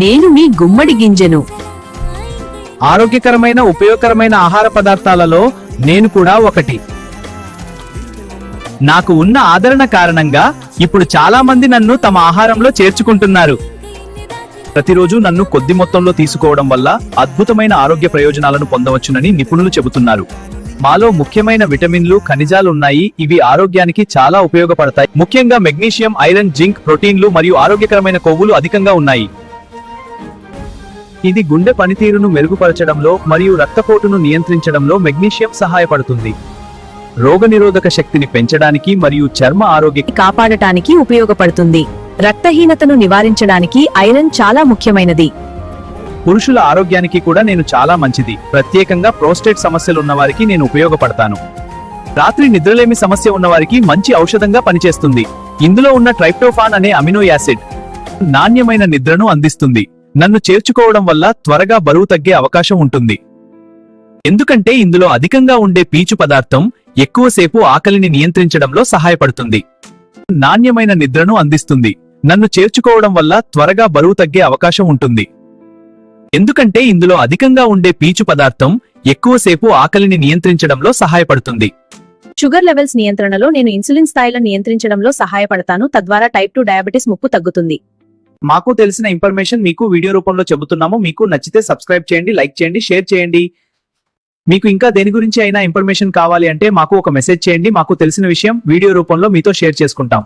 నేను మీ గుమ్మడి గింజను. ఆరోగ్యకరమైన ఉపయోగకరమైన ఆహార పదార్థాలలో నేను కూడా ఒకటి. నాకు ఉన్న ఆదరణ కారణంగా ఇప్పుడు చాలా మంది నన్ను తమ ఆహారంలో చేర్చుకుంటున్నారు. ప్రతిరోజు నన్ను కొద్ది మొత్తంలో తీసుకోవడం వల్ల అద్భుతమైన ఆరోగ్య ప్రయోజనాలను పొందవచ్చునని నిపుణులు చెబుతున్నారు. మాలో ముఖ్యమైన విటమిన్లు, ఖనిజాలు ఉన్నాయి. ఇవి ఆరోగ్యానికి చాలా ఉపయోగపడతాయి. ముఖ్యంగా మెగ్నీషియం, ఐరన్, జింక్, ప్రోటీన్లు మరియు ఆరోగ్యకరమైన కొవ్వులు అధికంగా ఉన్నాయి. ఇది గుండె పనితీరును మెరుగుపరచడంలో మరియు రక్తపోటును నియంత్రించడంలో మెగ్నీషియం సహాయపడుతుంది. రోగనిరోధక శక్తిని పెంచడానికి మరియు చర్మ ఆరోగ్యాన్ని కాపాడటానికి ఉపయోగపడుతుంది. రక్తహీనతను నివారించడానికి ఐరన్ చాలా ముఖ్యమైనది. పురుషుల ఆరోగ్యానికి కూడా నేను చాలా మంచిది. ప్రత్యేకంగా ప్రోస్టేట్ సమస్యలు ఉన్నవారికి నేను ఉపయోగపడతాను. రాత్రి నిద్రలేమి సమస్య ఉన్నవారికి మంచి ఔషధంగా పనిచేస్తుంది. ఇందులో ఉన్న ట్రైప్టోఫాన్ అనే అమినో యాసిడ్ నాణ్యమైన నిద్రను అందిస్తుంది. నన్ను చేర్చుకోవడం వల్ల త్వరగా బరువు తగ్గే అవకాశం ఉంటుంది. ఎందుకంటే ఇందులో అధికంగా ఉండే పీచు పదార్థం ఎక్కువసేపు ఆకలిని నియంత్రించడంలో సహాయపడుతుంది. నాణ్యమైన నిద్రను అందిస్తుంది. నన్ను చేర్చుకోవడం వల్ల త్వరగా బరువు తగ్గే అవకాశం ఉంటుంది. ఎందుకంటే ఇందులో అధికంగా ఉండే పీచు పదార్థం ఎక్కువసేపు ఆకలిని నియంత్రించడంలో సహాయపడుతుంది. షుగర్ లెవెల్స్ నియంత్రణలో నేను ఇన్సులిన్ స్థాయిలను నియంత్రించడంలో సహాయపడతాను. తద్వారా టైప్ 2 డయాబెటిస్ ముప్పు తగ్గుతుంది. మాకు తెలిసిన ఇన్ఫర్మేషన్ మీకు వీడియో రూపంలో చెబుతున్నాము. మీకు నచ్చితే సబ్స్క్రైబ్ చేయండి, లైక్ చేయండి, షేర్ చేయండి. మీకు ఇంకా దేని గురించి అయినా ఇన్ఫర్మేషన్ కావాలి అంటే మాకు ఒక మెసేజ్ చేయండి. మాకు తెలిసిన విషయం వీడియో రూపంలో మీతో షేర్ చేసుకుంటాం.